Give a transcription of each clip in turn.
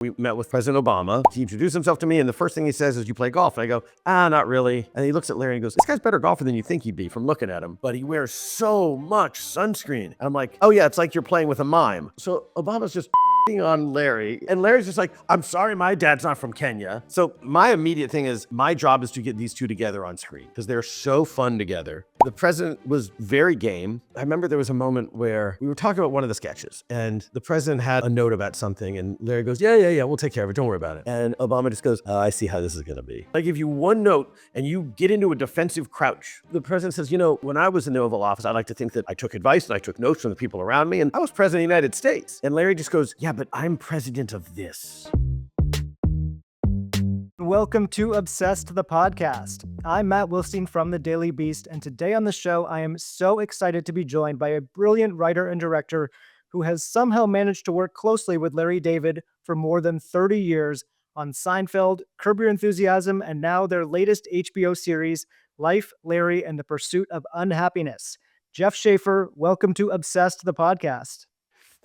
We met with President Obama. He introduced himself to me, and the first thing he says is, "You play golf?" And I go, not really. And he looks at Larry and goes, "This guy's a better golfer than you think he'd be from looking at him, but he wears so much sunscreen." And I'm like, "Oh yeah, it's like you're playing with a mime." So Obama's just on Larry, and Larry's just like, "I'm sorry, my dad's not from Kenya." So my immediate thing is, my job is to get these two together on screen because they're so fun together. The president was very game. I remember there was a moment where we were talking about one of the sketches, and the president had a note about something, and Larry goes, yeah, we'll take care of it, don't worry about it. And Obama just goes, I see how this is gonna be. I give you one note and you get into a defensive crouch. The president says, when I was in the Oval Office, I like to think that I took advice and I took notes from the people around me, and I was president of the United States. And Larry just goes, yeah, but I'm president of this. Welcome to Obsessed, the podcast. I'm Matt Wilstein from The Daily Beast, and today on the show, I am so excited to be joined by a brilliant writer and director who has somehow managed to work closely with LarryDavid for more than 30 years on Seinfeld, Curb Your Enthusiasm, and now their latest HBO series, Life, Larry, and the Pursuit of Unhappiness. Jeff Schaffer, welcome to Obsessed, the podcast.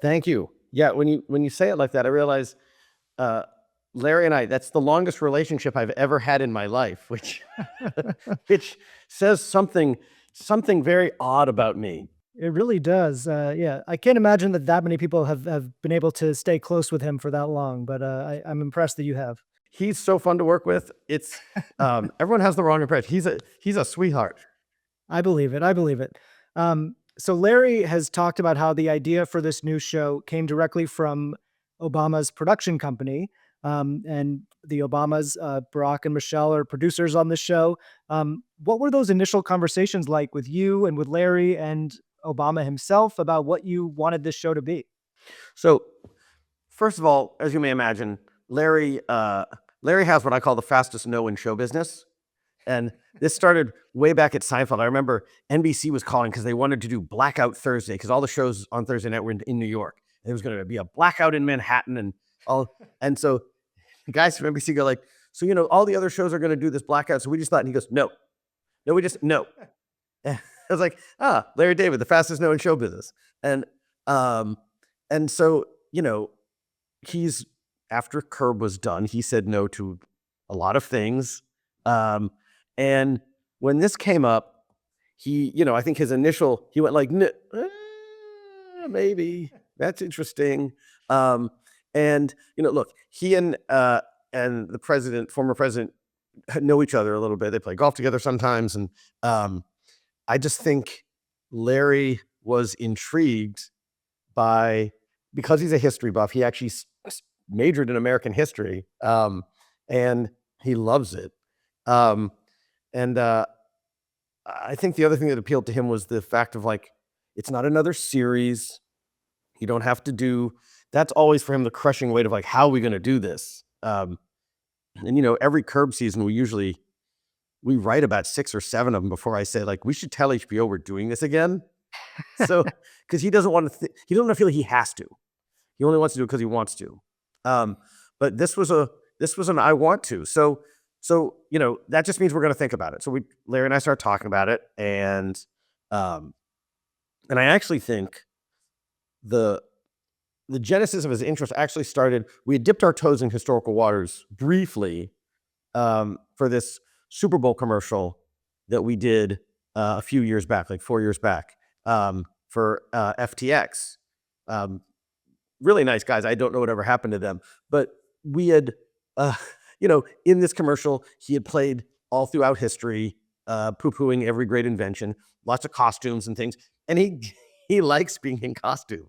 Thank you. Yeah, when you say it like that, I realize Larry and I, that's the longest relationship I've ever had in my life, which says something very odd about me. It really does. Yeah, I can't imagine that many people have been able to stay close with him for that long, but I'm impressed that you have. He's so fun to work with. It's everyone has the wrong impression. He's a sweetheart. I believe it. So Larry has talked about how the idea for this new show came directly from Obama's production company. And the Obamas, Barack and Michelle, are producers on the show. What were those initial conversations like with you and with Larry and Obama himself about what you wanted this show to be? So, first of all, as you may imagine, Larry has what I call the fastest no in show business. And this started way back at Seinfeld. I remember NBC was calling because they wanted to do Blackout Thursday because all the shows on Thursday night were in New York. There was going to be a blackout in Manhattan and all. And so the guys from NBC go like, so, all the other shows are going to do this blackout. So we just thought, and he goes, no. I was like, LarryDavid, the fastest no in show business. And so, he's, after Curb was done, he said no to a lot of things. And when this came up, he, I think he went like, maybe, that's interesting. And, look, he and the former president know each other a little bit. They play golf together sometimes. And I just think Larry was intrigued because he's a history buff, he actually majored in American history, and he loves it. And I think the other thing that appealed to him was the fact of it's not another series. You don't have to do, that's always for him the crushing weight of how are we going to do this? And every Curb season, we write about 6 or 7 of them before I say we should tell HBO we're doing this again. So, because he doesn't want to, he doesn't feel like he has to. He only wants to do it because he wants to. But this was an I want to. So that just means we're going to think about it. So Larry and I started talking about it, and I actually think the genesis of his interest actually started, we had dipped our toes in historical waters briefly for this Super Bowl commercial that we did a few years back, 4 years back, for FTX. Really nice guys. I don't know whatever happened to them, but we had, in this commercial, he had played all throughout history, poo-pooing every great invention, lots of costumes and things, and he likes being in costume.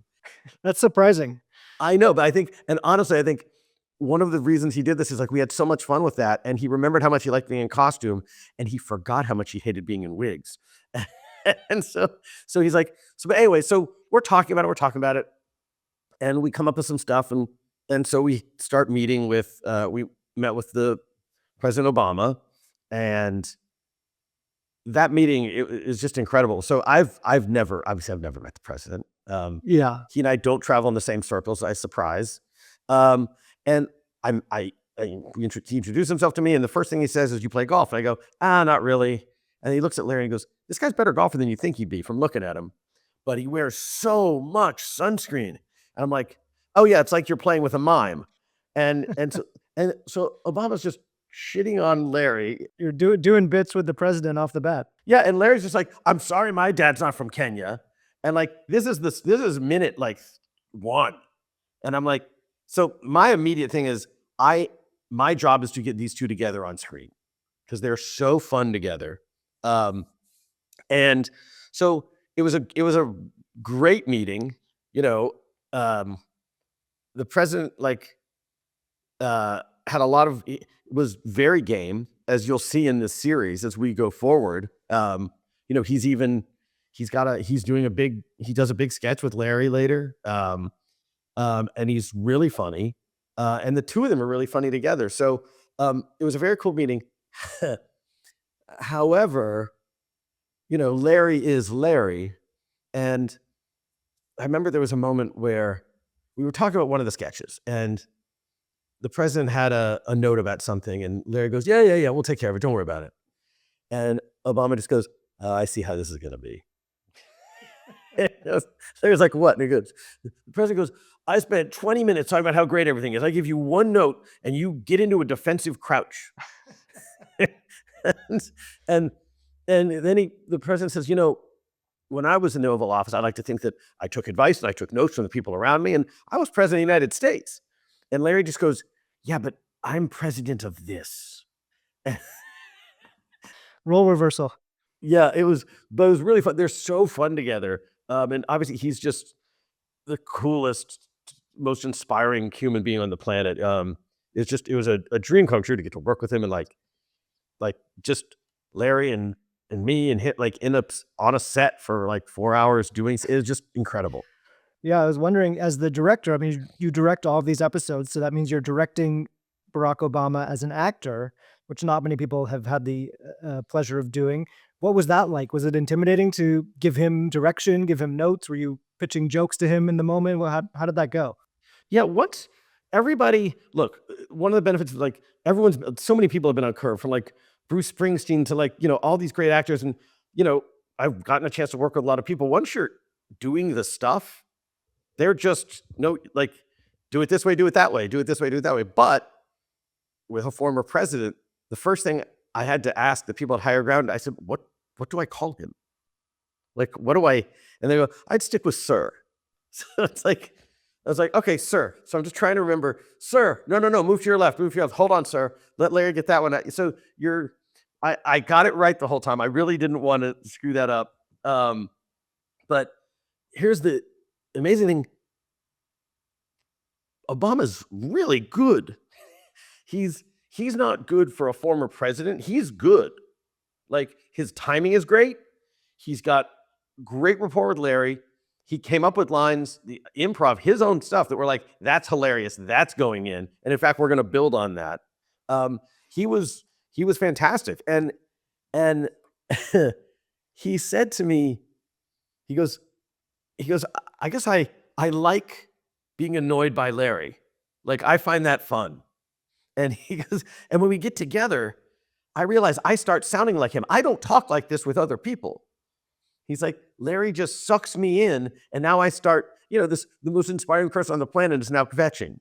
That's surprising. I know, but honestly, I think one of the reasons he did this is we had so much fun with that, and he remembered how much he liked being in costume, and he forgot how much he hated being in wigs. And so he's like, but anyway, so we're talking about it, and we come up with some stuff, and so we start meeting with, we met with the President Obama, and that meeting is just incredible. So I've never met the president. Yeah, he and I don't travel in the same circles. I surprise. And he introduced himself to me, and the first thing he says is, "You play golf?" And I go, not really. And he looks at Larry and goes, "This guy's a better golfer than you think he'd be from looking at him, but he wears so much sunscreen." And I'm like, "Oh yeah, it's like you're playing with a mime." And so Obama's just shitting on Larry. You're doing bits with the president off the bat. Yeah, and Larry's just like, I'm sorry, my dad's not from Kenya. And like this is minute like 1. And I'm like, so my immediate thing is my job is to get these two together on screen because they're so fun together. And so it was a great meeting. The president had a lot of, was very game, as you'll see in this series as we go forward. He does a big sketch with Larry later. And he's really funny. And the two of them are really funny together. So it was a very cool meeting. However, Larry is Larry. And I remember there was a moment where we were talking about one of the sketches and the president had a note about something and Larry goes, yeah, we'll take care of it. Don't worry about it. And Obama just goes, I see how this is going to be. Larry's like, what? And the president goes, I spent 20 minutes talking about how great everything is. I give you one note and you get into a defensive crouch. and then the president says, when I was in the Oval Office, I like to think that I took advice and I took notes from the people around me, and I was president of the United States. And Larry just goes, yeah, but I'm president of this. Role reversal. Yeah, but it was really fun. They're so fun together. And obviously he's just the coolest, most inspiring human being on the planet. It was a dream come true to get to work with him and like just Larry and me and hit on a set for like 4 hours doing it was just incredible. Yeah, I was wondering, as the director, I mean, you direct all of these episodes, so that means you're directing Barack Obama as an actor, which not many people have had the pleasure of doing. What was that like? Was it intimidating to give him direction, give him notes? Were you pitching jokes to him in the moment? Well, how did that go? Yeah, one of the benefits of so many people have been on Curb, from like Bruce Springsteen to all these great actors. And, I've gotten a chance to work with a lot of people. Once you're doing the stuff, they're just, do it this way, do it that way, do it this way, do it that way. But with a former president, the first thing I had to ask the people at Higher Ground, I said, what do I call him? What do I, and they go, I'd stick with sir. So it's like, I was like, okay, sir. So I'm just trying to remember, sir, no, move to your left, hold on, sir. Let Larry get that one. So I got it right the whole time. I really didn't want to screw that up. But here's the amazing thing. Obama's really good. He's not good for a former president. He's good. His timing is great. He's got great rapport with Larry. He came up with lines, the improv, his own stuff that were like, that's hilarious. That's going in. And in fact, we're going to build on that. He was fantastic. And he said to me, he goes, I guess I like being annoyed by Larry. I find that fun. And he goes, and when we get together, I realize I start sounding like him. I don't talk like this with other people. He's like, Larry just sucks me in, and now I start, the most inspiring person on the planet is now kvetching.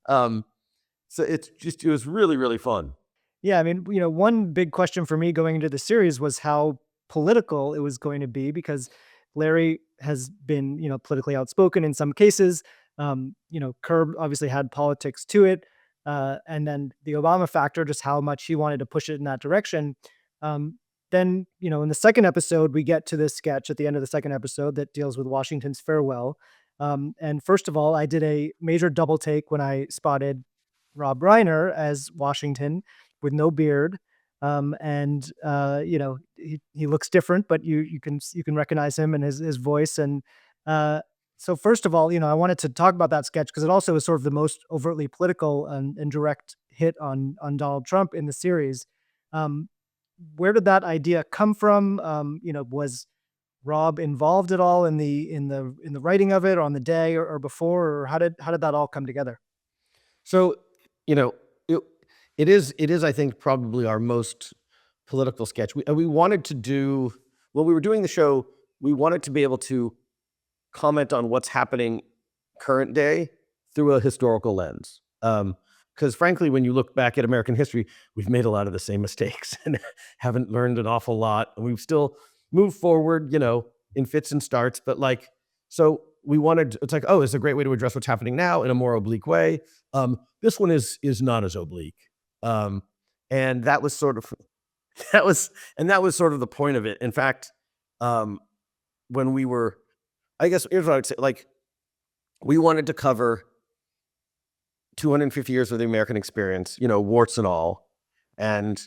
So it was really, really fun. Yeah, I mean, one big question for me going into the series was how political it was going to be, because Larry has been, politically outspoken in some cases. Curb obviously had politics to it. And then the Obama factor, just how much he wanted to push it in that direction. Then, in the second episode, we get to this sketch at the end of the second episode that deals with Washington's farewell. And first of all, I did a major double take when I spotted Rob Reiner as Washington with no beard. He looks different, but you can recognize him and his voice. And so first of all, I wanted to talk about that sketch because it also is sort of the most overtly political and direct hit on Donald Trump in the series. Where did that idea come from? Was Rob involved at all in the writing of it, or on the day, or before, or how did that all come together? So, it is, I think, probably our most political sketch. We wanted to do, when we were doing the show, we wanted to be able to comment on what's happening current day through a historical lens. because frankly, when you look back at American history, we've made a lot of the same mistakes and haven't learned an awful lot. And we've still moved forward, in fits and starts. But like, so we wanted, it's like, oh, it's a great way to address what's happening now in a more oblique way. This one is not as oblique. And that was sort of, that was sort of the point of it. In fact, when we were, I guess here's what I would say, like, we wanted to cover 250 years of the American experience, warts and all. And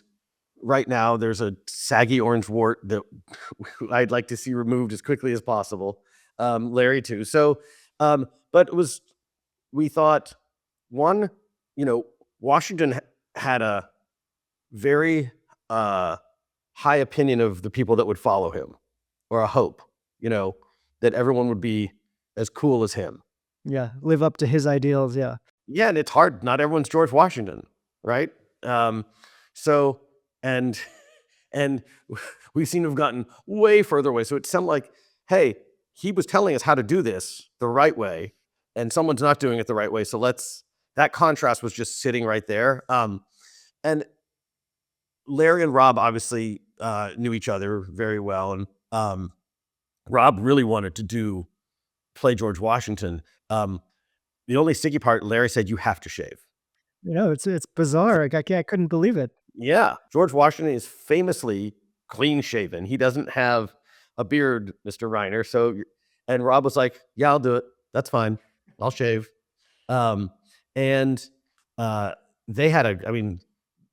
right now there's a saggy orange wart that I'd like to see removed as quickly as possible. Larry too. So, but we thought, one, Washington had a very high opinion of the people that would follow him, or a hope, that everyone would be as cool as him. Yeah, live up to his ideals, yeah. Yeah, and it's hard. Not everyone's George Washington, right? So, and we seem to have gotten way further away. So it sounded like, hey, he was telling us how to do this the right way, and someone's not doing it the right way. So that contrast was just sitting right there. And Larry and Rob obviously knew each other very well. And Rob really wanted to play George Washington. The only sticky part, Larry said, you have to shave. It's bizarre. I couldn't believe it. Yeah. George Washington is famously clean shaven. He doesn't have a beard, Mr. Reiner. So, and Rob was like, yeah, I'll do it. That's fine. I'll shave. And they had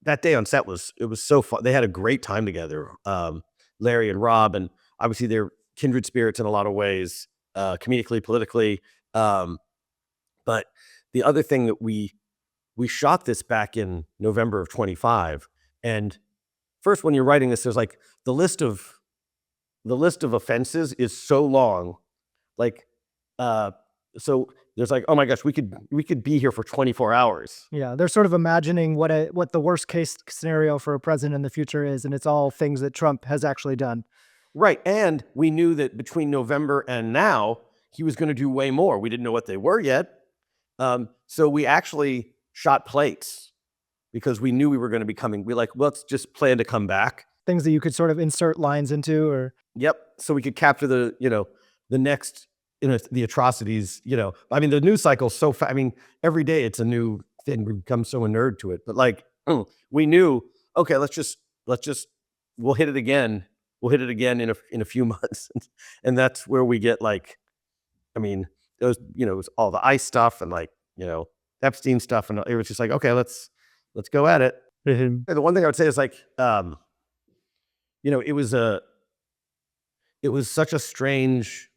that day on set was so fun. They had a great time together. Larry and Rob, and obviously they're kindred spirits in a lot of ways, comedically, politically. But the other thing that we shot this back in November of 25. And first, when you're writing this, there's like the list of offenses is so long. Like, so there's like, oh my gosh, we could be here for 24 hours. Yeah, they're sort of imagining what the worst case scenario for a president in the future is, and it's all things that Trump has actually done. Right, and we knew that between November and now, he was going to do way more. We didn't know what they were yet. So we actually shot plates because we knew we were going to be coming. We let's just plan to come back. Things that you could sort of insert lines into, or yep. So we could capture the next, the atrocities. The news cycle so fast. Every day it's a new thing. We become so inured to it. But we knew, okay, let's just we'll hit it again. We'll hit it again in a few months, and that's where we get it was all the ICE stuff and Epstein stuff, and it was just like, okay, let's go at it. Mm-hmm. The one thing I would say is it was such a strange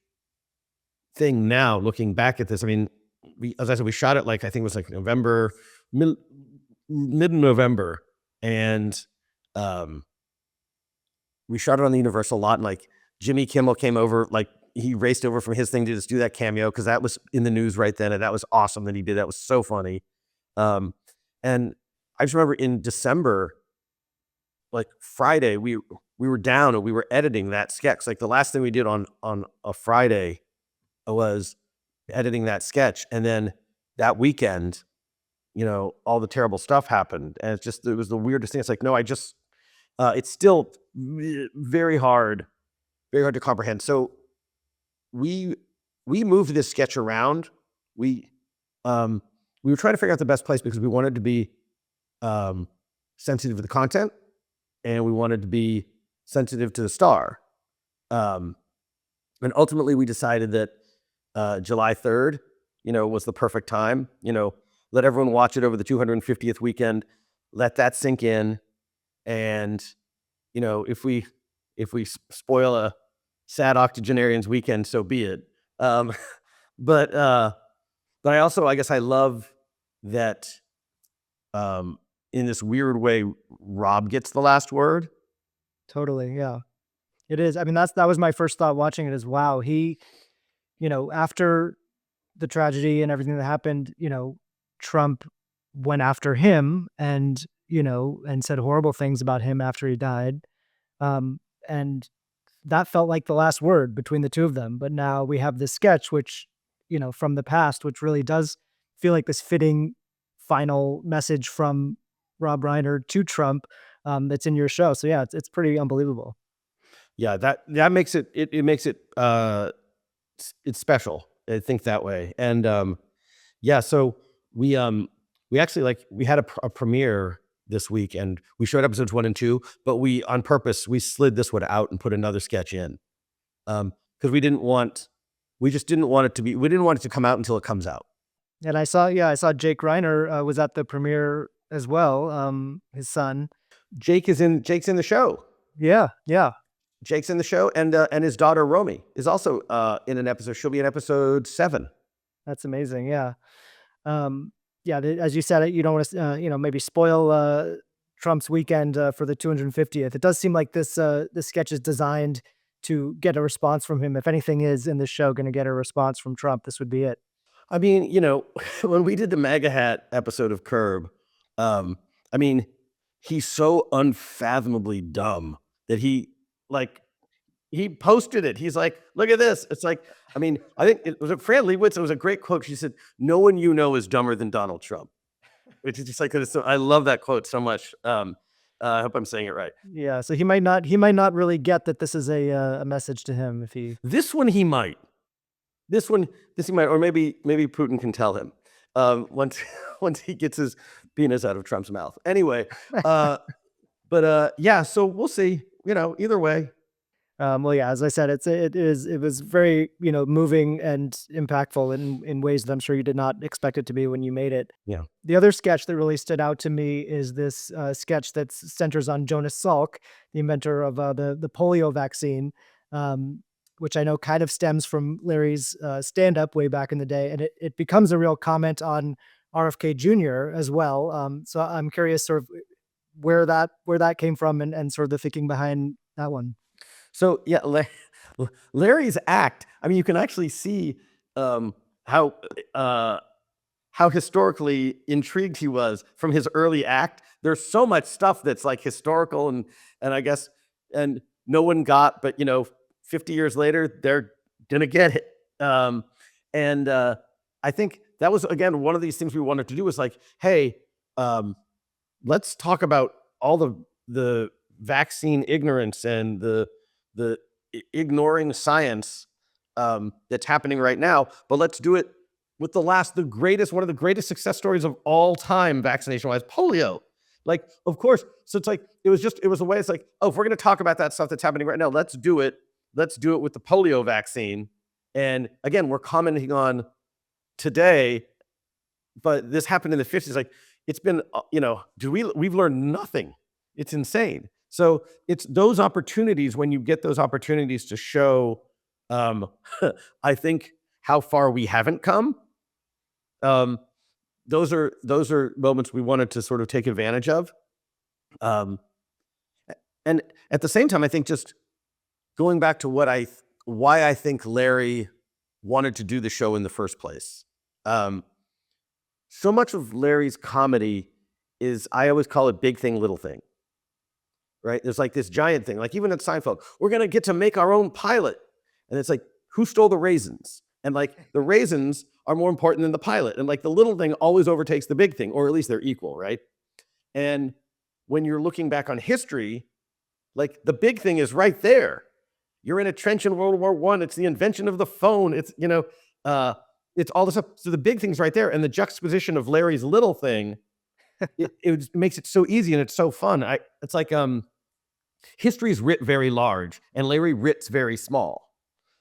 thing now looking back at this. As I said, we shot it I think it was November, mid-November, and we shot it on the Universal lot, and Jimmy Kimmel came over, he raced over from his thing to just do that cameo because that was in the news right then, and that was awesome that he did. That was so funny. And I just remember in December, Friday, we were down and we were editing that sketch. The last thing we did on a Friday was editing that sketch, and then that weekend, all the terrible stuff happened, and it was the weirdest thing. It's it's still very hard to comprehend. So we moved this sketch around. We were trying to figure out the best place because we wanted to be sensitive to the content, and we wanted to be sensitive to the star. And ultimately, we decided that July 3rd, was the perfect time. Let everyone watch it over the 250th weekend. Let that sink in, and if we spoil a sad octogenarian's weekend, so be it. But I also, I guess I love that in this weird way, Rob gets the last word. Totally, yeah. It is. That was my first thought watching it is, wow, he, after the tragedy and everything that happened, Trump went after him and said horrible things about him after he died. And that felt like the last word between the two of them. But now we have this sketch, which, from the past, which really does feel like this fitting final message from Rob Reiner to Trump that's in your show. So yeah, it's pretty unbelievable. Yeah, that makes it makes it it's special. I think that way. And yeah, so we actually we had a premiere this week, and we showed episodes 1 and 2, but we on purpose we slid this one out and put another sketch in. Because we just didn't want it to be, we didn't want it to come out until it comes out. And I saw Jake Reiner was at the premiere as well. His son. Jake's in the show. Yeah, yeah. Jake's in the show, and his daughter Romy is also in an episode. She'll be in episode 7. That's amazing. Yeah. Yeah, as you said, you don't want to, maybe spoil Trump's weekend for the 250th. It does seem like this sketch is designed to get a response from him. If anything is in the show going to get a response from Trump, this would be it. I mean, when we did the MAGA hat episode of Curb, I mean, he's so unfathomably dumb that he posted it. He's like, look at this. It's like, I mean, I think it was Fran Lebowitz. It was a great quote. She said, "No one you know is dumber than Donald Trump," which is just like, I love that quote so much. I hope I'm saying it right. Yeah. So he might not really get that this is a message to him if he. This one he might. This he might, or maybe Putin can tell him once he gets his penis out of Trump's mouth. Anyway, but yeah. So we'll see. Either way. Well, yeah, as I said, it was very, moving and impactful in ways that I'm sure you did not expect it to be when you made it. Yeah. The other sketch that really stood out to me is this sketch that centers on Jonas Salk, the inventor of the polio vaccine, which I know kind of stems from Larry's stand-up way back in the day, and it becomes a real comment on RFK Jr. as well. So I'm curious, sort of where that came from and sort of the thinking behind that one. So yeah, Larry's act. I mean, you can actually see how historically intrigued he was from his early act. There's so much stuff that's like historical and I guess and no one got, but 50 years later they're gonna get it. And I think that was again one of these things we wanted to do was like, hey, let's talk about all the vaccine ignorance and the ignoring science that's happening right now, but let's do it with one of the greatest success stories of all time, vaccination-wise, polio. Like, of course. So it's like it was a way. It's like, oh, if we're going to talk about that stuff that's happening right now, let's do it. Let's do it with the polio vaccine. And again, we're commenting on today, but this happened in the 50s. Like, it's been, we've learned nothing. It's insane. So it's those opportunities, when you get those opportunities to show, I think, how far we haven't come. Those are moments we wanted to sort of take advantage of. And at the same time, I think just going back to why I think Larry wanted to do the show in the first place. So much of Larry's comedy is, I always call it big thing, little thing. Right? There's like this giant thing, like even at Seinfeld, we're going to get to make our own pilot. And it's like, who stole the raisins? And like the raisins are more important than the pilot. And like the little thing always overtakes the big thing, or at least they're equal, right? And when you're looking back on history, like the big thing is right there. You're in a trench in World War I. It's the invention of the phone. It's, it's all this stuff. So the big thing's right there. And the juxtaposition of Larry's little thing, it makes it so easy and it's so fun. It's like, history's writ very large and Larry writ's very small.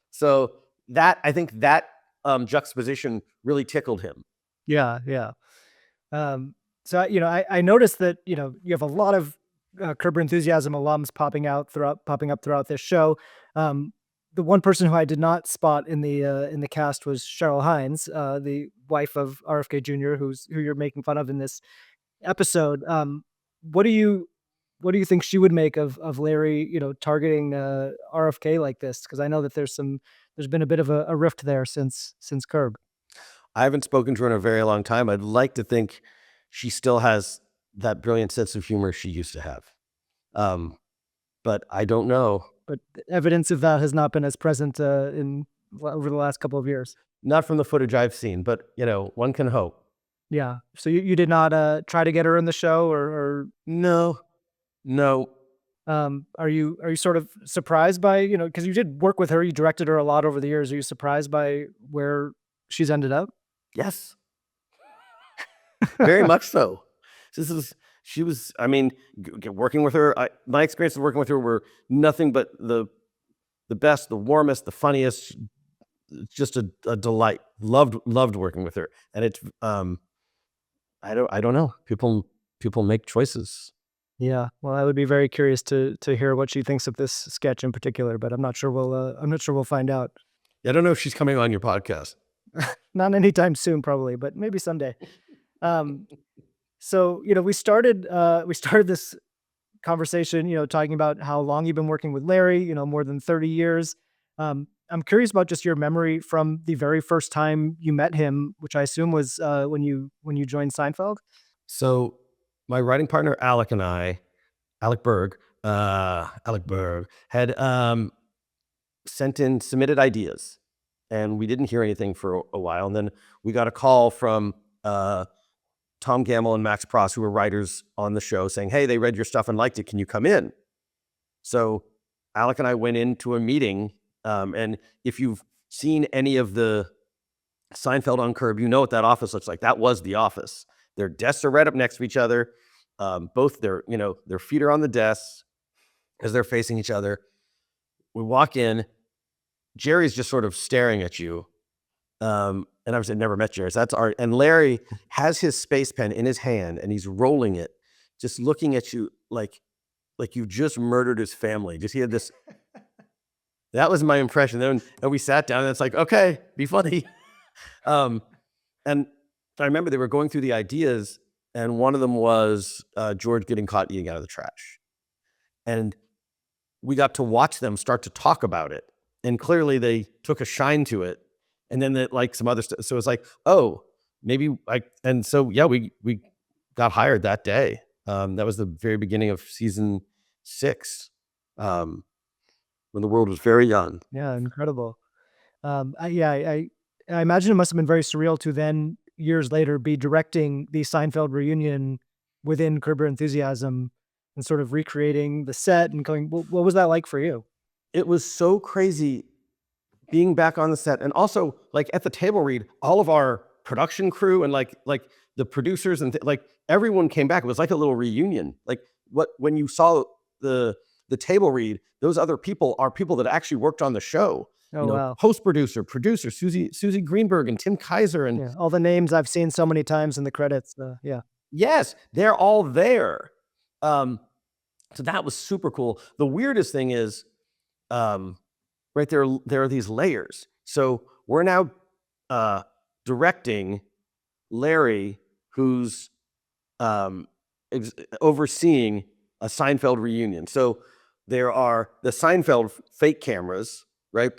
So I think that juxtaposition really tickled him. Yeah, yeah. So I noticed that you have a lot of Curb Your Enthusiasm alums popping up throughout this show. The one person who I did not spot in the cast was Cheryl Hines, the wife of RFK Jr., who you're making fun of in this episode. What do you think she would make of Larry, targeting RFK like this? Because I know that there's been a bit of a rift there since Curb. I haven't spoken to her in a very long time. I'd like to think she still has that brilliant sense of humor she used to have. But I don't know. But evidence of that has not been as present over the last couple of years. Not from the footage I've seen, but one can hope. Yeah. So you did not try to get her in the show, or No, no. are you sort of surprised by, because you did work with her, you directed her a lot over the years. Are you surprised by where she's ended up? Yes, very much so. This is she was. I mean, working with her. My experience of working with her were nothing but the best, the warmest, the funniest. Just a delight. Loved working with her, and it's I don't know. People make choices. Yeah. Well, I would be very curious to hear what she thinks of this sketch in particular, but I'm not sure we'll find out. I don't know if she's coming on your podcast. Not anytime soon, probably, but maybe someday. Um, so we started this conversation, talking about how long you've been working with Larry, more than 30 years. I'm curious about just your memory from the very first time you met him, which I assume was when you joined Seinfeld. So my writing partner Alec and I, Alec Berg, had submitted ideas, and we didn't hear anything for a while. And then we got a call from Tom Gamble and Max Pross, who were writers on the show, saying, "Hey, they read your stuff and liked it. Can you come in?" So Alec and I went into a meeting, and if you've seen any of the Seinfeld on Curb, you know what that office looks like. That was the office. Their desks are right up next to each other. Both their feet are on the desks as they're facing each other. We walk in. Jerry's just sort of staring at you. And I've never met Jerry. So that's art. And Larry has his space pen in his hand and he's rolling it, just looking at you like you just murdered his family. Just he had this. That was my impression. Then and we sat down and it's like, okay, be funny. And I remember they were going through the ideas, and one of them was George getting caught eating out of the trash. And we got to watch them start to talk about it. And clearly they took a shine to it. And then like some other stuff. So it's like, oh, maybe and so, yeah, we got hired that day. That was the very beginning of season 6, when the world was very young. Yeah, incredible. I imagine it must have been very surreal to then years later be directing the Seinfeld reunion within Curb Your Enthusiasm and sort of recreating the set and going. What was that like for you? It was so crazy being back on the set, and also like at the table read, all of our production crew and like the producers and like everyone came back. It was like a little reunion. Like when you saw the table read, those other people are people that actually worked on the show. Oh, wow. Host producer Susie Greenberg and Tim Kaiser and Yeah, all the names I've seen so many times in the credits. Yeah. yes, they're all there. So that was super cool. The weirdest thing is, right there are these layers. So we're now directing Larry, who's overseeing a Seinfeld reunion. So there are the Seinfeld fake cameras, right?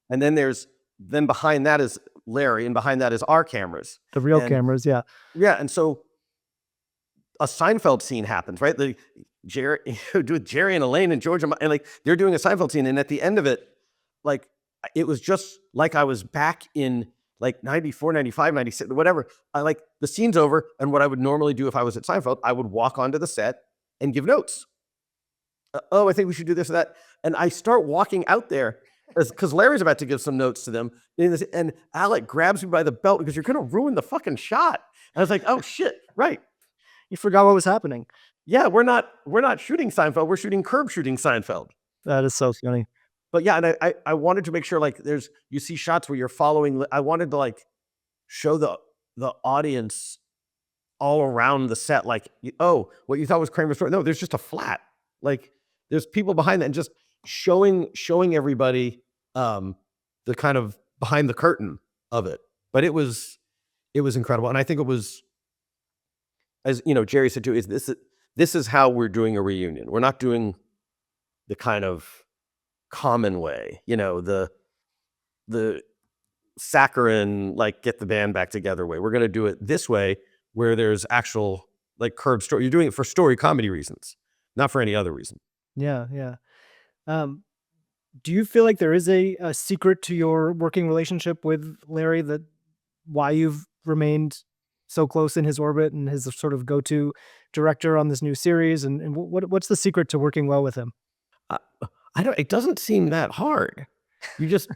And then behind that is Larry, and behind that is our cameras. The real cameras, yeah. Yeah, and so a Seinfeld scene happens, right? With Jerry and Elaine and George and like they're doing a Seinfeld scene, and at the end of it, like it was just like I was back in like 94, 95, 96, whatever. I like the scene's over, and what I would normally do if I was at Seinfeld, I would walk onto the set and give notes. Oh, I think we should do this or that. And I start walking out there because Larry's about to give some notes to them. And Alec grabs me by the belt because you're going to ruin the fucking shot. And I was like, oh shit, right. You forgot what was happening. Yeah, we're not shooting Seinfeld. We're shooting Curb shooting Seinfeld. That is so funny. But yeah, and I wanted to make sure like you see shots where you're following. I wanted to like show the audience all around the set, like, oh, what you thought was Kramer's story. No, there's just a flat. Like there's people behind that, and just showing everybody the kind of behind the curtain of it. But it was incredible, and I think it was, as Jerry said too, this is how we're doing a reunion. We're not doing the kind of common way, the saccharine, like get the band back together way. We're going to do it this way, where there's actual like Curb story. You're doing it for story comedy reasons, not for any other reason. Yeah, yeah. Do you feel like there is a secret to your working relationship with Larry, that why you've remained so close in his orbit and his sort of go-to director on this new series? And what's the secret to working well with him? Uh, I don't. It doesn't seem that hard. We just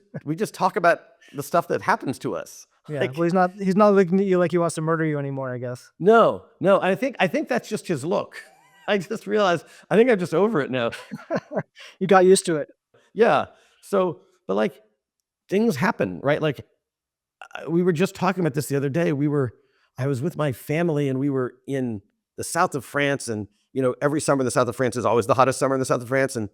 talk about the stuff that happens to us. Yeah. Like, Well, he's not looking at you like he wants to murder you anymore, I guess. no. I think that's just his look. I just realized. I think I'm just over it now. You got used to it. Yeah. So, but like things happen, right? Like we were just talking about this the other day. I was with my family and we were in the south of France, and every summer in the south of France is always the hottest summer in the south of France. And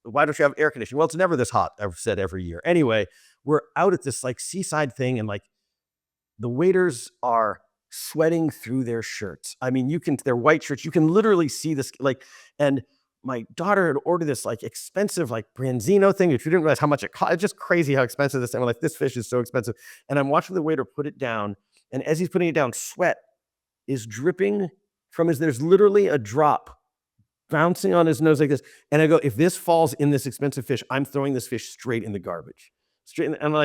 why don't you have air conditioning? Well, it's never this hot, I've said, every year. Anyway, we're out at this like seaside thing, and like the waiters are sweating through their shirts. I mean, their white shirts, you can literally see this, like, and my daughter had ordered this like expensive, like branzino thing, which we didn't realize how much it cost. It's just crazy how expensive this thing. We're like, this fish is so expensive. And I'm watching the waiter put it down. And as he's putting it down, sweat is dripping from there's literally a drop bouncing on his nose like this. And I go, if this falls in this expensive fish, I'm throwing this fish straight in the garbage. And then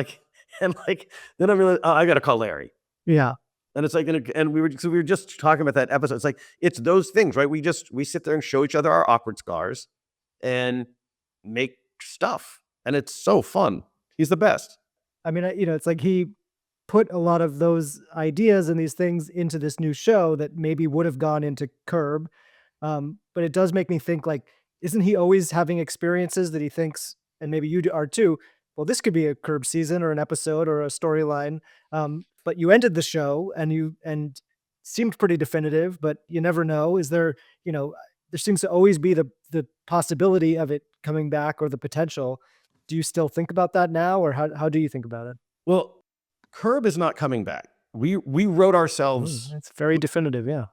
I realized, oh, I got to call Larry. Yeah. And it's like, and we were just talking about that episode. It's like, it's those things, right? We sit there and show each other our awkward scars and make stuff. And it's so fun. He's the best. I mean, it's like he put a lot of those ideas and these things into this new show that maybe would have gone into Curb. But it does make me think, like, isn't he always having experiences that he thinks, and maybe you are too, well, this could be a Curb season or an episode or a storyline. But you ended the show and seemed pretty definitive, but you never know. Is there, there seems to always be the possibility of it coming back or the potential. Do you still think about that now, or how do you think about it? Well, Curb is not coming back. We wrote ourselves. It's very definitive, yeah.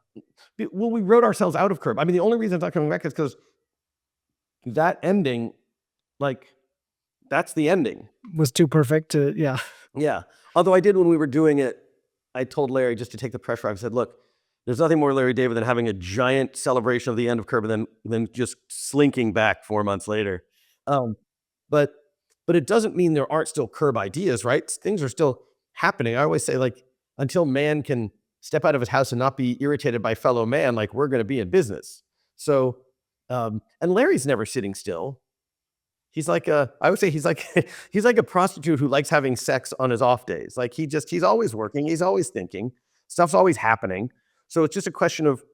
Well, we wrote ourselves out of Curb. I mean, the only reason it's not coming back is because that ending, like, that's the ending. Was too perfect to, yeah. Yeah. Although I did, when we were doing it, I told Larry, just to take the pressure off, I said, look, there's nothing more LarryDavid than having a giant celebration of the end of Curb and then just slinking back 4 months later. But it doesn't mean there aren't still Curb ideas, right? Things are still happening. I always say, like, until man can step out of his house and not be irritated by fellow man, like, we're going to be in business. So, and Larry's never sitting still. He's like I would say he's like a prostitute who likes having sex on his off days. Like, he's always working. He's always thinking. Stuff's always happening. So it's just a question of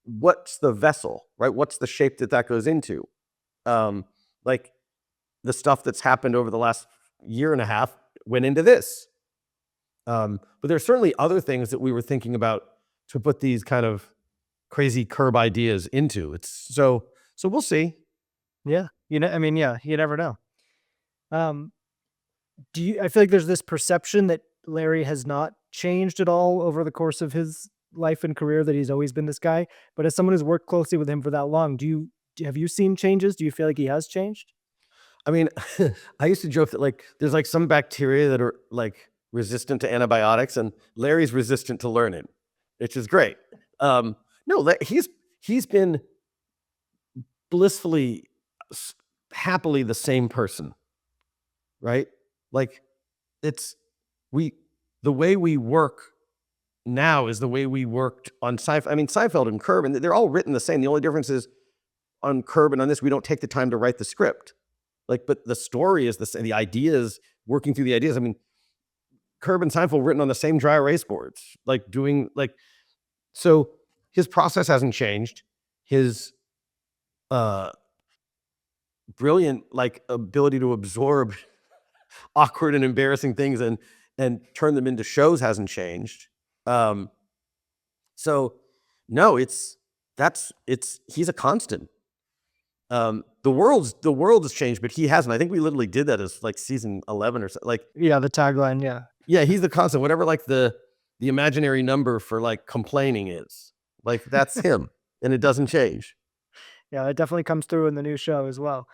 what's the vessel, right? What's the shape that goes into? Like the stuff that's happened over the last year and a half went into this. But there's certainly other things that we were thinking about to put these kind of crazy Curb ideas into. So we'll see. Yeah. I mean, yeah, you never know. I feel like there's this perception that Larry has not changed at all over the course of his life and career, that he's always been this guy. But as someone who's worked closely with him for that long, have you seen changes? Do you feel like he has changed? I mean, I used to joke that, like, there's like some bacteria that are like resistant to antibiotics, and Larry's resistant to learning, which is great. No, he's been blissfully, happily the same person, right? Like, the way we work now is the way we worked on Seinfeld. I mean, Seinfeld and Curb, and they're all written the same. The only difference is on Curb and on this, we don't take the time to write the script. Like, but the story is the same. The ideas, working through the ideas. I mean, Curb and Seinfeld written on the same dry erase boards, like doing like, so his process hasn't changed. His brilliant, like, ability to absorb awkward and embarrassing things and turn them into shows hasn't changed. So no, he's a constant. The world has changed, but he hasn't. I think we literally did that as like season 11 or so. Like, Yeah, the tagline, yeah. yeah, he's the constant. Whatever, like, the imaginary number for like complaining is, like, that's him, and it doesn't change. Yeah, it definitely comes through in the new show as well.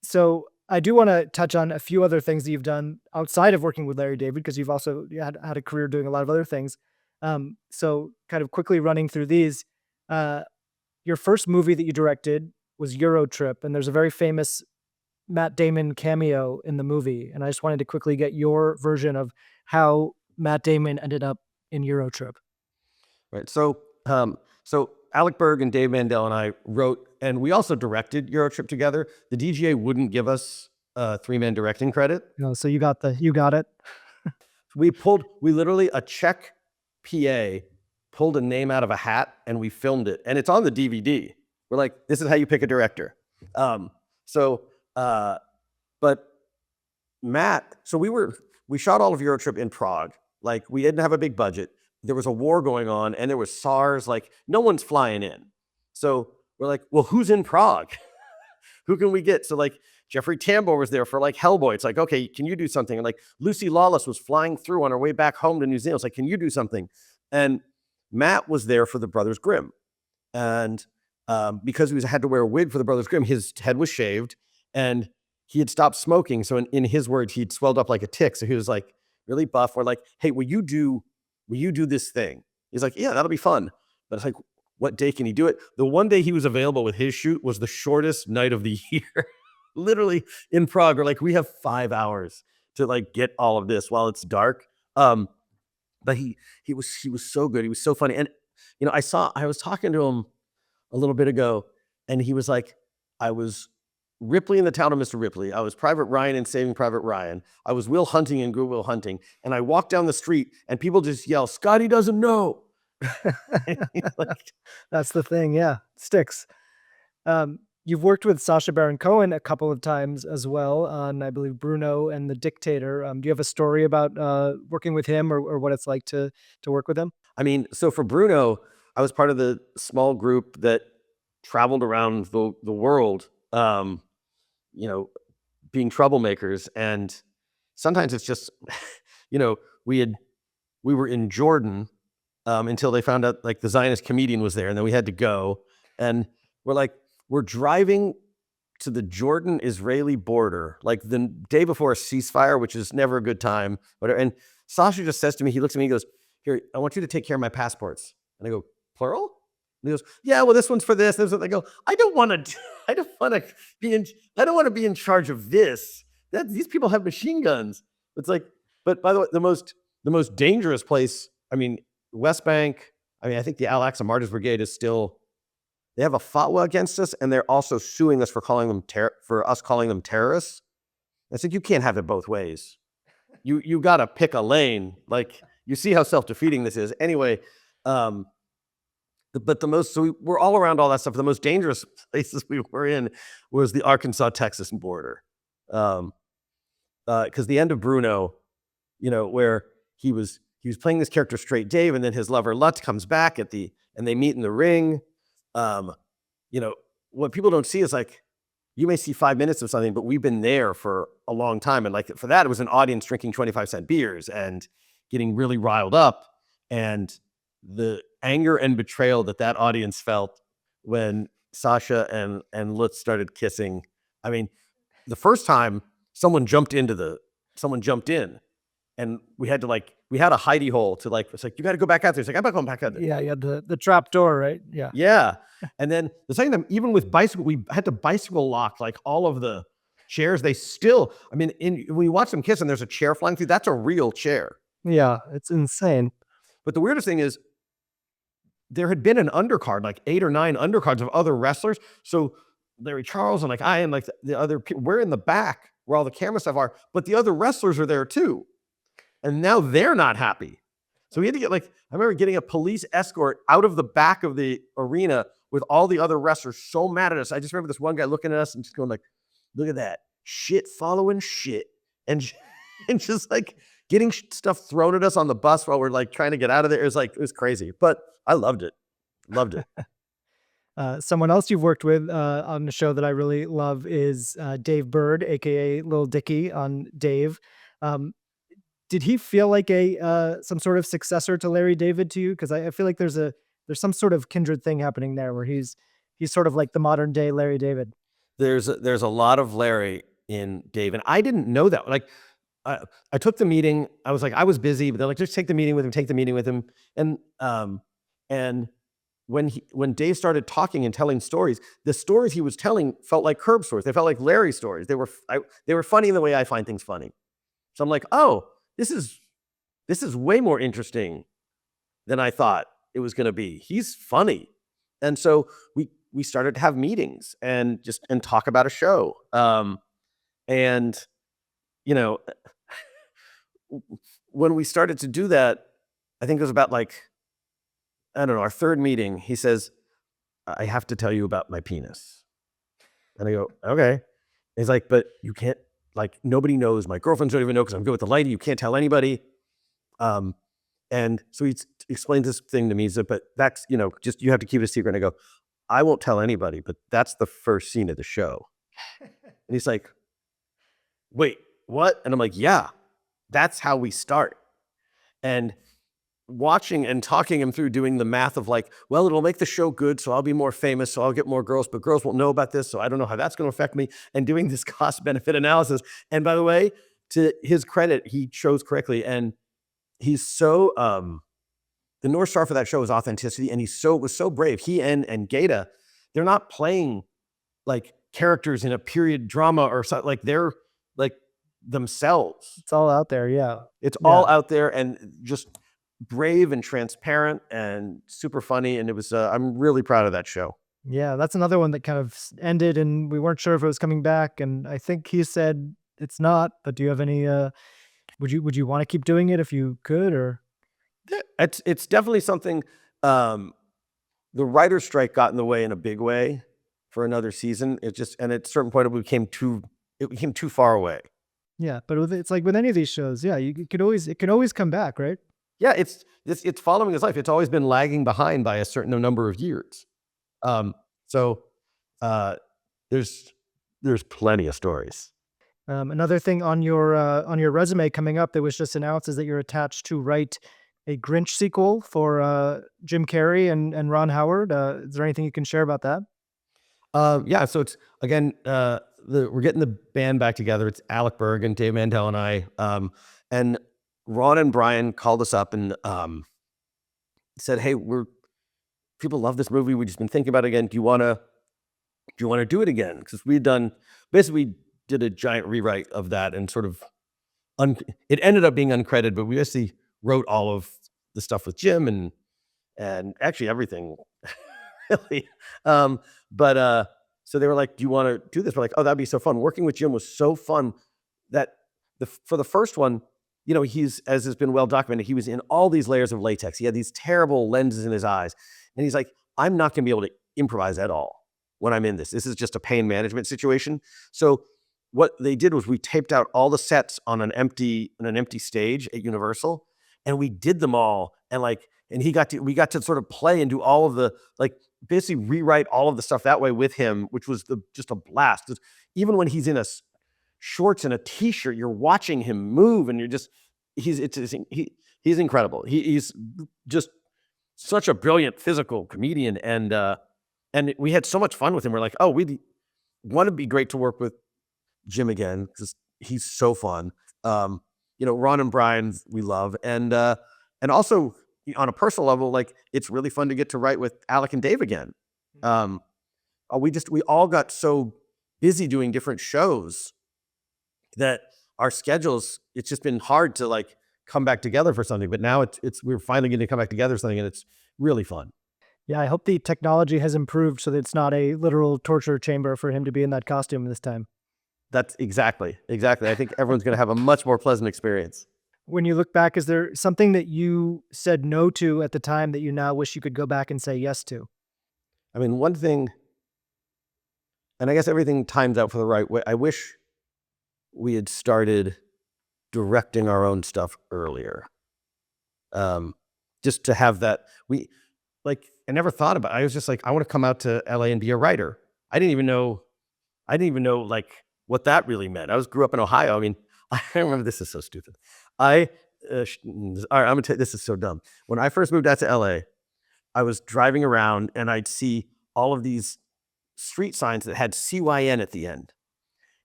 So I do want to touch on a few other things that you've done outside of working with LarryDavid, because you've also had a career doing a lot of other things. So kind of quickly running through these, your first movie that you directed was EuroTrip, and there's a very famous Matt Damon cameo in the movie. And I just wanted to quickly get your version of how Matt Damon ended up in EuroTrip. Right. So Alec Berg and Dave Mandel and I wrote, and we also directed EuroTrip together. The DGA wouldn't give us a 3-man directing credit. So you got it. We literally, a Czech PA pulled a name out of a hat and we filmed it, and it's on the DVD. We're like, this is how you pick a director. But Matt, so we shot all of EuroTrip in Prague. Like, we didn't have a big budget. There was a war going on and there was SARS, like no one's flying in. So we're like, well, who's in Prague? Who can we get? So like Jeffrey Tambor was there for like Hellboy. It's like, okay, can you do something? And like Lucy Lawless was flying through on her way back home to New Zealand. It's like, can you do something? And Matt was there for the Brothers Grimm. And because he had to wear a wig for the Brothers Grimm, his head was shaved and he had stopped smoking. So in his words, he'd swelled up like a tick. So he was like really buff. We're like, hey, will you do this thing? He's like, yeah, that'll be fun. But it's like, what day can he do it? The one day he was available with his shoot was the shortest night of the year. Literally in Prague, we're like, we have 5 hours to like get all of this while it's dark. But he was so good. He was so funny. And I was talking to him a little bit ago, and he was like, I was Ripley in The Town of Mr. Ripley. I was Private Ryan in Saving Private Ryan. I was Will Hunting in Good Will Hunting. And I walked down the street and people just yell, Scotty doesn't know. Like, that's the thing. Yeah. Sticks. You've worked with Sacha Baron Cohen a couple of times as well on, I believe, Brüno and The Dictator. Do you have a story about working with him or what it's like to work with him? I mean, so for Brüno, I was part of the small group that traveled around the world, being troublemakers. And sometimes it's just, we were in Jordan until they found out like the Zionist comedian was there, and then we had to go. And we're driving to the Jordan-Israeli border, like the day before a ceasefire, which is never a good time. Whatever. And Sasha just says to me, he looks at me, he goes, here, I want you to take care of my passports. And I go, plural? And he goes, yeah, well, this one's for this. This one. I go, I don't want to be in charge of this. These people have machine guns. It's like, but by the way, the most dangerous place, I mean, West Bank, I think the Al-Aqsa Martyrs Brigade is still, they have a fatwa against us, and they're also suing us for calling them terrorists. I think you can't have it both ways. You got to pick a lane. Like, you see how self-defeating this is. Anyway, so we're all around all that stuff. The most dangerous places we were in was the Arkansas-Texas border. Because the end of Brüno, where he was playing this character Straight Dave, and then his lover Lutz comes back and they meet in the ring. What people don't see is like, you may see 5 minutes of something, but we've been there for a long time. And like, for that, it was an audience drinking 25-cent beers and getting really riled up. And the anger and betrayal that audience felt when Sasha and Lutz started kissing. I mean, the first time someone jumped in, and we had a hidey hole to it's like, you got to go back out there. It's like, I'm not going back out there. Yeah. You had the trap door, right? Yeah. Yeah. And then the second time, even with bicycle, we had to bicycle lock like all of the chairs. They still, when you watch them kiss and there's a chair flying through, that's a real chair. Yeah. It's insane. But the weirdest thing is, there had been an undercard, like 8 or 9 undercards of other wrestlers. So Larry Charles and like I and like the other people, we're in the back where all the camera stuff are, but the other wrestlers are there too. And now they're not happy. So we had to get I remember getting a police escort out of the back of the arena with all the other wrestlers so mad at us. I just remember this one guy looking at us and just going like, look at that, shit following shit. And just like getting stuff thrown at us on the bus while we're like trying to get out of there. It was crazy, but I loved it. Someone else you've worked with on the show that I really love is Dave Bird, aka Lil Dicky on Dave. Did he feel like some sort of successor to LarryDavid to you? Because I feel like there's some sort of kindred thing happening there where he's sort of like the modern day LarryDavid. There's a lot of Larry in Dave, and I didn't know that. Like, I took the meeting. I was busy, but they're like, just take the meeting with him. And when Dave started talking and telling stories, the stories he was telling felt like Curb stories. They felt like Larry stories. They were funny in the way I find things funny. So I'm like, oh, this is way more interesting than I thought. it was going to be. He's funny. And so we started to have meetings and talk about a show. And, you know, when we started to do that, I think it was about like, I don't know, our third meeting, he says, I have to tell you about my penis. And I go, okay. He's like, but you can't, like, nobody knows. My girlfriends don't even know because I'm good with the lady. You can't tell anybody. And so he explains this thing to me. He said, but that's, just, you have to keep it a secret. And I go, I won't tell anybody, but that's the first scene of the show. And he's like, wait, what? And I'm like, yeah, that's how we start. And watching and talking him through doing the math of like, well, it'll make the show good, so I'll be more famous, so I'll get more girls, but girls won't know about this, so I don't know how that's going to affect me, and doing this cost-benefit analysis. And by the way, to his credit, he chose correctly, and he's so, the North Star for that show is authenticity, and was so brave. He and Gata, they're not playing like characters in a period drama or something, like they're like themselves. It's all out there, yeah. It's all out there, and just brave and transparent and super funny. And it was, I'm really proud of that show. Yeah, that's another one that kind of ended and we weren't sure if it was coming back. And I think he said it's not, but do you have any, would you want to keep doing it if you could, or? It's definitely something, the writer's strike got in the way in a big way for another season. It just, and at a certain point it became too far away. Yeah, but it's like with any of these shows, yeah, it can always come back, right? Yeah, it's following his life. It's always been lagging behind by a certain number of years. So there's plenty of stories. Another thing on your resume coming up that was just announced is that you're attached to write a Grinch sequel for Jim Carrey and Ron Howard. Is there anything you can share about that? Yeah, so it's, again, we're getting the band back together. It's Alec Berg and Dave Mandel and I. And Ron and Brian called us up and said, hey, people love this movie. We've just been thinking about it again. Do you want to do it again? Because we did a giant rewrite of that and sort of, it ended up being uncredited, but we basically wrote all of the stuff with Jim and actually everything, really. So they were like, do you want to do this? We're like, oh, that'd be so fun. Working with Jim was so fun that for the first one, he's, as has been well documented, he was in all these layers of latex. He had these terrible lenses in his eyes. And he's like, I'm not going to be able to improvise at all when I'm in this. This is just a pain management situation. So what they did was we taped out all the sets on an empty stage at Universal, and we did them all. And we got to sort of play and do all of the, basically rewrite all of the stuff that way with him, which was just a blast. 'Cause even when he's in shorts and a t-shirt, you're watching him move and he's incredible. He's just such a brilliant physical comedian. And we had so much fun with him. We're like, oh, we'd want to be great to work with Jim again, because he's so fun. Ron and Brian, we love. And also on a personal level, it's really fun to get to write with Alec and Dave again. We all got so busy doing different shows that our schedules, it's just been hard to come back together for something. But now we're finally getting to come back together for something, and it's really fun. Yeah, I hope the technology has improved so that it's not a literal torture chamber for him to be in that costume this time. That's exactly. I think everyone's going to have a much more pleasant experience. When you look back, is there something that you said no to at the time that you now wish you could go back and say yes to? I mean, one thing, and I guess everything times out for the right way. I wish we had started directing our own stuff earlier. Just to have that, I never thought about it. I was just like, I want to come out to LA and be a writer. I didn't even know what that really meant. Grew up in Ohio. I mean, I remember, this is so stupid. All right, I'm gonna tell you, this is so dumb. When I first moved out to LA, I was driving around and I'd see all of these street signs that had CYN at the end.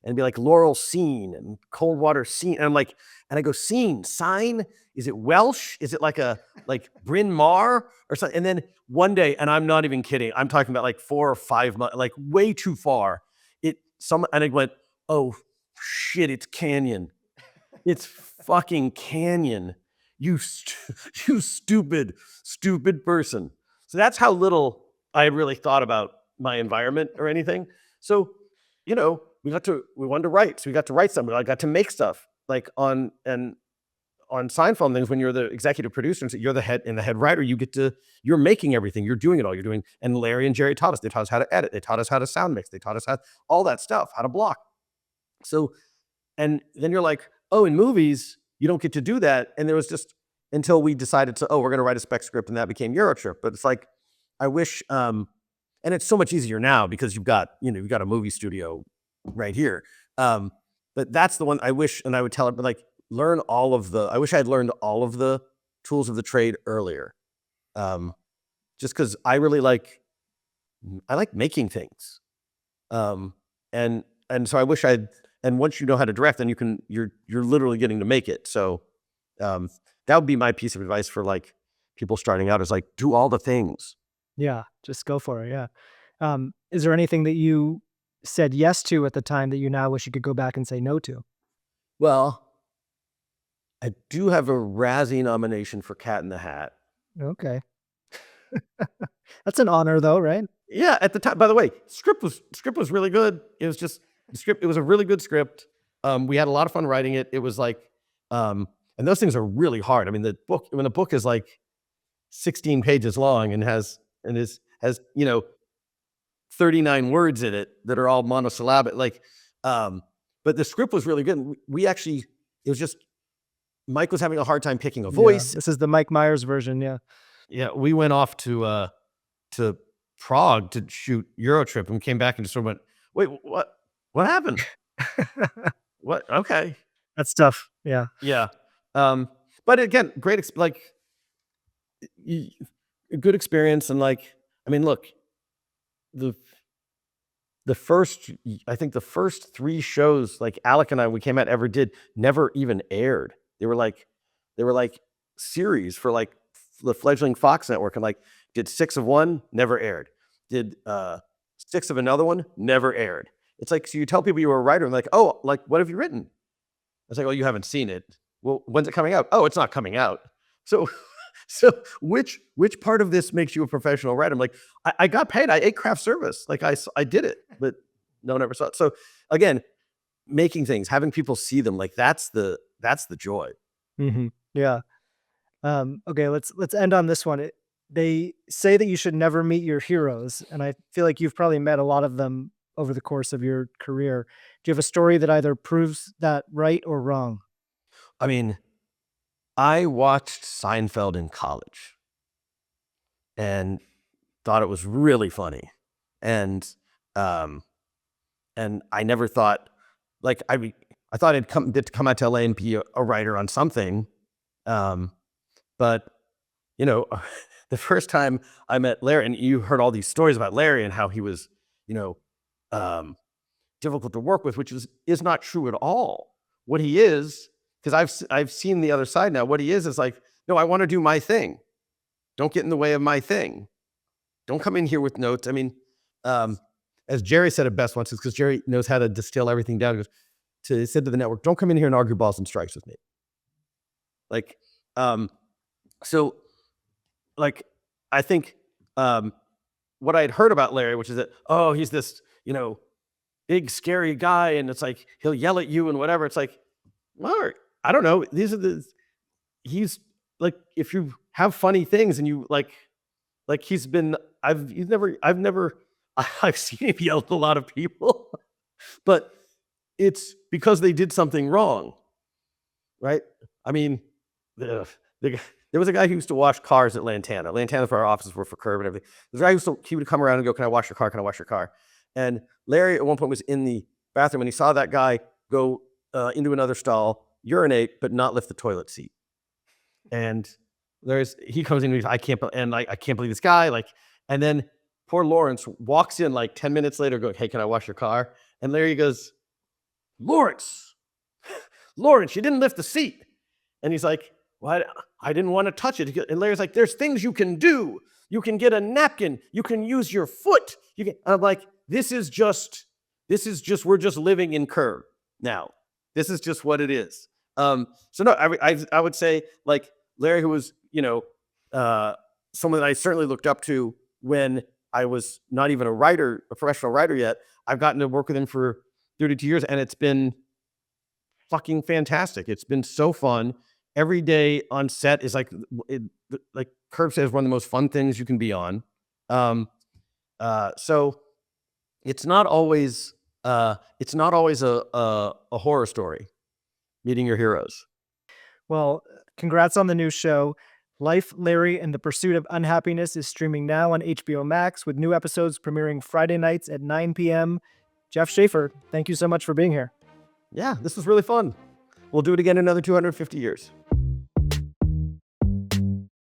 And it'd be like Laurel Scene and Coldwater Scene. And I'm like, and I go, Scene, sign? Is it Welsh? Is it like Bryn Mawr or something? And then one day, and I'm not even kidding, I'm talking about 4 or 5 months, way too far. And I went, oh shit, it's Canyon. It's fucking Canyon. you stupid person. So that's how little I really thought about my environment or anything. So, we wanted to write. So we got to write something. I got to make stuff like on Seinfeld and things. When you're the executive producer and you're the head writer, you're making everything. You're doing it all. You're doing, and Larry and Jerry taught us. They taught us how to edit. They taught us how to sound mix. They taught us all that stuff, how to block. So, and then you're like, oh, in movies, you don't get to do that. And there was just, until we decided we're going to write a spec script, and that became EuroTrip. But it's like, I wish, and it's so much easier now because you've got a movie studio right here. But that's the one I wish, and I would tell it, but like, I wish I had learned all of the tools of the trade earlier. Just because I like making things. And so I wish and once you know how to direct, then you're literally getting to make it. So, that would be my piece of advice for like people starting out, is like, do all the things. Yeah, just go for it. Yeah. Is there anything that you said yes to at the time that you now wish you could go back and say no to? Well, I do have a Razzie nomination for Cat in the Hat. Okay. That's an honor though, right? Yeah, at the time. By the way, script was really good. It was just the script. It was a really good script. We had a lot of fun writing it. It was like, and those things are really hard. I mean, when the book is like 16 pages long and has 39 words in it that are all monosyllabic. Like, but the script was really good. It was just, Mike was having a hard time picking a voice. Yeah, this is the Mike Myers version. Yeah. Yeah, we went off to Prague to shoot EuroTrip and came back and just sort of went, wait, what happened? What? Okay. That's tough. Yeah. Yeah. But again, good experience. And like, I mean, look, I think the first 3 shows like Alec and we came out ever did never even aired. They were like series for like the fledgling Fox network, and like did 6 of one, never aired. Did 6 of another one, never aired. It's like, so you tell people you were a writer and like, oh, like, what have you written? It's like, oh, you haven't seen it. Well, when's it coming out? Oh, it's not coming out. So which part of this makes you a professional writer? I'm like, I got paid. I ate craft service. Like I did it, but no one ever saw it. So again, making things, having people see them, like that's the joy. Mm-hmm. Yeah. Okay, let's end on this one. They say that you should never meet your heroes, and I feel like you've probably met a lot of them over the course of your career. Do you have a story that either proves that right or wrong? I mean, I watched Seinfeld in college and thought it was really funny. And I never thought, like, I thought I'd come out to LA and be a writer on something. But, the first time I met Larry, and you heard all these stories about Larry and how he was, difficult to work with, which is not true at all. What he is, because I've seen the other side now, what he is like, no, I want to do my thing. Don't get in the way of my thing. Don't come in here with notes. I mean, as Jerry said it best once, is because Jerry knows how to distill everything down. He said to the network, don't come in here and argue balls and strikes with me. Like, so, like, I think what I had heard about Larry, which is that, oh, he's this, big, scary guy, and it's like, he'll yell at you and whatever. It's like, well, I don't know. He's like, if you have funny things and you like I've seen him yell at a lot of people, but it's because they did something wrong, right? I mean, there was a guy who used to wash cars at Lantana. Lantana, for our offices, were for curb and everything. There's a guy he would come around and go, can I wash your car? Can I wash your car? And Larry at one point was in the bathroom and he saw that guy go into another stall, urinate, but not lift the toilet seat. And he comes in and he's, I can't believe this guy. Like, and then poor Lawrence walks in like 10 minutes later going, hey, can I wash your car? And Larry goes, Lawrence, you didn't lift the seat. And he's like, well, I didn't want to touch it. And Larry's like, there's things you can do. You can get a napkin. You can use your foot. And I'm like, this is just, we're just living in curb now. This is just what it is. So no, I would say, like, Larry, who was, someone that I certainly looked up to when I was not even a professional writer yet. I've gotten to work with him for 32 years, and it's been fucking fantastic. It's been so fun. Every day on set is like Curb says, one of the most fun things you can be on. So it's not always a horror story, meeting your heroes. Well, congrats on the new show. Life, Larry, and the Pursuit of Unhappiness is streaming now on HBO Max, with new episodes premiering Friday nights at 9 p.m. Jeff Schaffer, thank you so much for being here. Yeah, this was really fun. We'll do it again in another 250 years.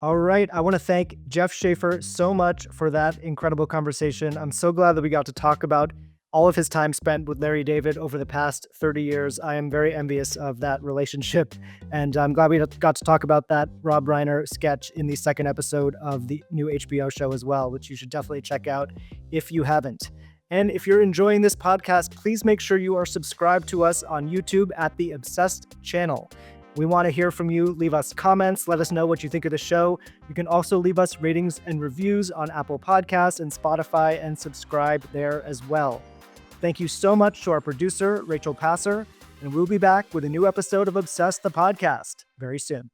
All right. I want to thank Jeff Schaffer so much for that incredible conversation. I'm so glad that we got to talk about all of his time spent with LarryDavid over the past 30 years. I am very envious of that relationship, and I'm glad we got to talk about that Rob Reiner sketch in the second episode of the new HBO show as well, which you should definitely check out if you haven't. And if you're enjoying this podcast, please make sure you are subscribed to us on YouTube at the Obsessed channel. We want to hear from you. Leave us comments. Let us know what you think of the show. You can also leave us ratings and reviews on Apple Podcasts and Spotify, and subscribe there as well. Thank you so much to our producer, Rachel Passer, and we'll be back with a new episode of Obsessed the Podcast very soon.